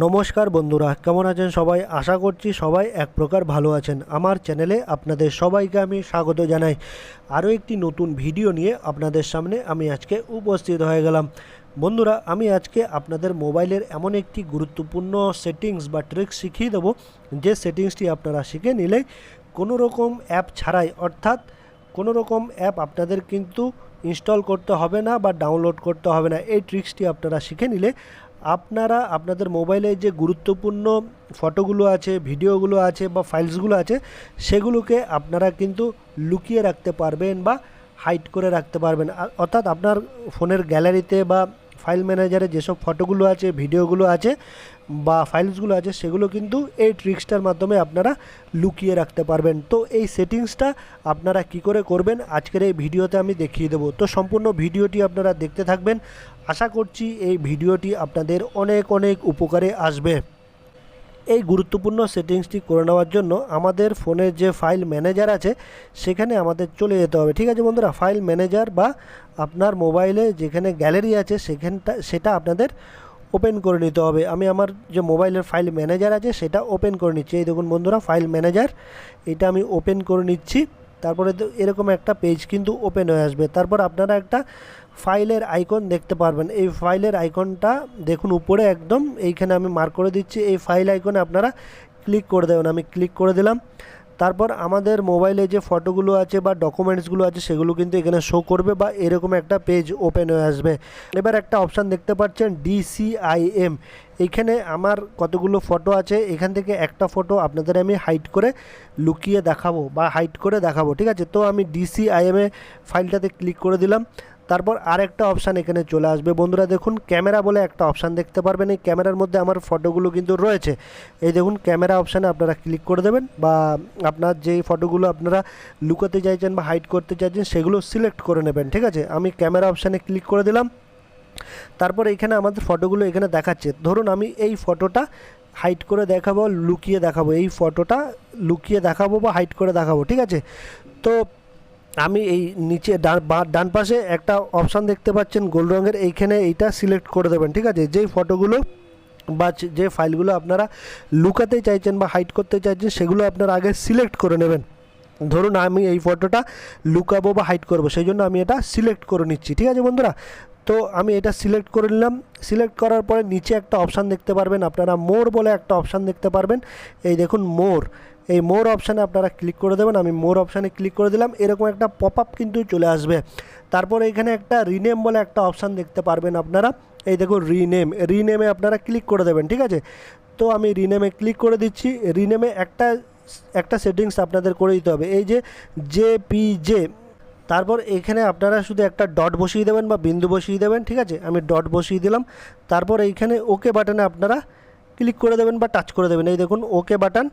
নমস্কার বন্ধুরা, কেমন আছেন সবাই? আশা করছি সবাই এক প্রকার ভালো আছেন। আমার চ্যানেলে আপনাদের সবাইকে আমি স্বাগত জানাই। আরও একটি নতুন ভিডিও নিয়ে আপনাদের সামনে আমি আজকে উপস্থিত হয়ে গেলাম। বন্ধুরা, আমি আজকে আপনাদের মোবাইলের এমন একটি গুরুত্বপূর্ণ সেটিংস বা ট্রিক্স শিখিয়ে দেবো, যে সেটিংসটি আপনারা শিখে নিলেই কোনো রকম অ্যাপ ছাড়াই, অর্থাৎ কোনো রকম অ্যাপ আপনাদের কিন্তু ইনস্টল করতে হবে না বা ডাউনলোড করতে হবে না। এই ট্রিক্সটি আপনারা শিখে নিলে আপনারা আপনাদের মোবাইলে যে গুরুত্বপূর্ণ ফটোগুলো আছে, ভিডিওগুলো আছে বা ফাইলসগুলো আছে, সেগুলোকে আপনারা কিন্তু লুকিয়ে রাখতে পারবেন বা হাইড করে রাখতে পারবেন। অর্থাৎ আপনার ফোনের গ্যালারিতে বা ফাইল ম্যানেজারে যেসব ফটোগুলো আছে, ভিডিওগুলো আছে বা ফাইলসগুলো আছে, সেগুলো কিন্তু এই ট্রিক্সটার মাধ্যমে আপনারা লুকিয়ে রাখতে পারবেন। তো এই সেটিংসটা আপনারা কি করে করবেন আজকের এই ভিডিওতে আমি দেখিয়ে দেবো। তো সম্পূর্ণ ভিডিওটি আপনারা দেখতে থাকবেন। আশা করছি এই ভিডিওটি আপনাদের অনেক অনেক উপকারে আসবে। এই গুরুত্বপূর্ণ সেটিংসটি করে নেওয়ার জন্য আমাদের ফোনের যে ফাইল ম্যানেজার আছে সেখানে আমাদের চলে যেতে হবে। ঠিক আছে বন্ধুরা, ফাইল ম্যানেজার বা আপনার মোবাইলে যেখানে গ্যালারি আছে সেটা আপনাদের ওপেন করে নিতে হবে। আমি আমার যে মোবাইলের ফাইল ম্যানেজার আছে সেটা ওপেন করে নিচ্ছি। এই দেখুন বন্ধুরা, ফাইল ম্যানেজার, এটা আমি ওপেন করে নিচ্ছি। তারপরে এরকম একটা পেজ কিন্তু ওপেন হয়ে আসবে। তারপর আপনারা একটা ফাইলের আইকন দেখতে পারবেন। এই ফাইলের আইকনটা দেখুন উপরে একদম এইখানে আমি মার্ক করে দিচ্ছি। এই ফাইল আইকনে আপনারা ক্লিক করে দেবেন। আমি ক্লিক করে দিলাম। তারপর আমাদের মোবাইলে যে ফটোগুলো আছে বা ডকুমেন্টসগুলো আছে সেগুলো কিন্তু এখানে শো করবে বা এরকম একটা পেজ ওপেন হয়ে আসবে। এবার একটা অপশান দেখতে পাচ্ছেন DCIM। এইখানে আমার কতগুলো ফটো আছে, এখান থেকে একটা ফটো আপনাদের আমি হাইড করে লুকিয়ে দেখাবো বা হাইড করে দেখাবো। ঠিক আছে, তো আমি DCIM ফাইলটাতে ক্লিক করে দিলাম। তারপর আরেকটা অপশান এখানে চলে আসবে। বন্ধুরা দেখুন, ক্যামেরা বলে একটা অপশান দেখতে পারবেন। এই ক্যামেরার মধ্যে আমার ফটোগুলো কিন্তু রয়েছে। এই দেখুন, ক্যামেরা অপশানে আপনারা ক্লিক করে দেবেন বা আপনার যেই ফটোগুলো আপনারা লুকাতে চাইছেন বা হাইড করতে চাইছেন সেগুলো সিলেক্ট করে নেবেন। ঠিক আছে, আমি ক্যামেরা অপশানে ক্লিক করে দিলাম। তারপর এইখানে আমাদের ফটোগুলো এখানে দেখাচ্ছে। ধরুন আমি এই ফটোটা হাইড করে দেখাবো, লুকিয়ে দেখাবো, এই ফটোটা লুকিয়ে দেখাবো বা হাইড করে দেখাবো। ঠিক আছে, তো আমি এই নিচে ডান পাশে একটা অপশান দেখতে পাচ্ছেন গোল রঙের, এইখানে এইটা সিলেক্ট করে দেবেন। ঠিক আছে, যেই ফটোগুলো বা যে ফাইলগুলো আপনারা লুকাতে চাইছেন বা হাইড করতে চাইছেন সেগুলো আপনারা আগে সিলেক্ট করে নেবেন। ধরুন আমি এই ফটোটা লুকাবো বা হাইড করবো, সেই জন্য আমি এটা সিলেক্ট করে নিচ্ছি। ঠিক আছে বন্ধুরা, তো আমি এটা সিলেক্ট করে নিলাম। সিলেক্ট করার পরে নিচে একটা অপশান দেখতে পারবেন আপনারা, মোর বলে একটা অপশান দেখতে পারবেন। এই দেখুন মোর, এই মোর অপশানে আপনারা ক্লিক করে দেবেন। আমি মোর অপশানে ক্লিক করে দিলাম। এরকম একটা পপ আপ কিন্তু চলে আসবে। তারপর এখানে একটা রিনেম বলে একটা অপশান দেখতে পারবেন আপনারা। এই দেখুন রিনেমে আপনারা ক্লিক করে দেবেন। ঠিক আছে, তো আমি রিনেমে ক্লিক করে দিচ্ছি। রিনেমে একটা সেটিংস আপনাদের করে দিতে হবে, এই যে JPJ। তারপর এখানে আপনারা শুধু একটা ডট বসিয়ে দেবেন বা বিন্দু বসিয়ে দেবেন। ঠিক আছে, আমি ডট বসিয়ে দিলাম। তারপর এইখানে ওকে বাটনে আপনারা ক্লিক করে দেবেন বা টাচ করে দেবেন। এই দেখুন ওকে বাটন,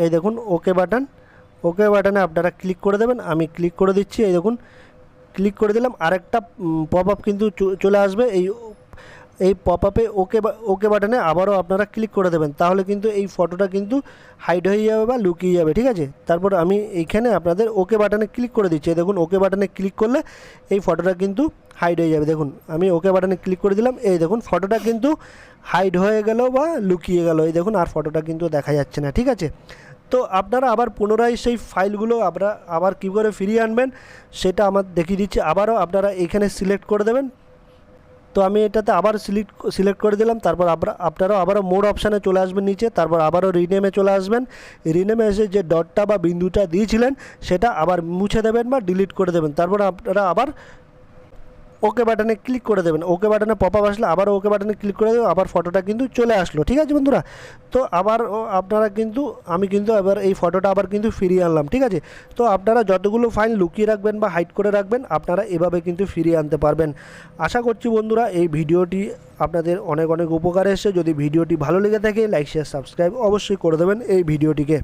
এই দেখুন ওকে বাটনে আপনারা ক্লিক করে দেবেন। আমি ক্লিক করে দিচ্ছি। এই দেখুন ক্লিক করে দিলাম। আরেকটা পপ আপ কিন্তু চলে আসবে। এই পপ আপে ওকে বাটনে আবারও আপনারা ক্লিক করে দেবেন, তাহলে কিন্তু এই ফটোটা কিন্তু হাইড হয়ে যাবে বা লুকিয়ে যাবে। ঠিক আছে, তারপর আমি এইখানে আপনাদের ওকে বাটনে ক্লিক করে দিচ্ছি। দেখুন ওকে বাটনে ক্লিক করলে এই ফটোটা কিন্তু হাইড হয়ে যাবে। দেখুন আমি ওকে বাটনে ক্লিক করে দিলাম। এই দেখুন ফটোটা কিন্তু হাইড হয়ে গেল বা লুকিয়ে গেল। এই দেখুন আর ফটোটা কিন্তু দেখা যাচ্ছে না। ঠিক আছে, তো আপনারা আবার পুনরায় সেই ফাইলগুলো আবার কী করে ফিরিয়ে আনবেন সেটা আমার দেখিয়ে দিচ্ছি। আবারও আপনারা এখানে সিলেক্ট করে দেবেন। তো আমি এটাতে আবার সিলেক্ট করে দিলাম। তারপর আপনারাও আবারও মোর অপশানে চলে আসবেন নিচে। তারপর আবারও রিনেমে চলে আসবেন। রিনেমে এসে যে ডটটা বা বিন্দুটা দিয়েছিলেন সেটা আবার মুছে দেবেন বা ডিলিট করে দেবেন। তারপর আপনারা আবার ওকে বাটনে ক্লিক করে দেবেন। ওকে বাটনে পপ আপ আসলে আবার ওকে বাটনে ক্লিক করে দেবেন, আবার ফটোটা কিন্তু চলে আসলো। ঠিক আছে বন্ধুরা, তো আবার আপনারা কিন্তু আমি কিন্তু এবার এই ফটোটা আবার কিন্তু ফিরিয়ে আনলাম। ঠিক আছে, তো আপনারা যতগুলো ফাইল লুকিয়ে রাখবেন বা হাইড করে রাখবেন আপনারা এভাবে কিন্তু ফিরিয়ে আনতে পারবেন। আশা করছি বন্ধুরা এই ভিডিওটি আপনাদের অনেক অনেক উপকারে এসেছে। যদি ভিডিওটি ভালো লেগে থাকে লাইক শেয়ার সাবস্ক্রাইব অবশ্যই করে দেবেন এই ভিডিওটিকে।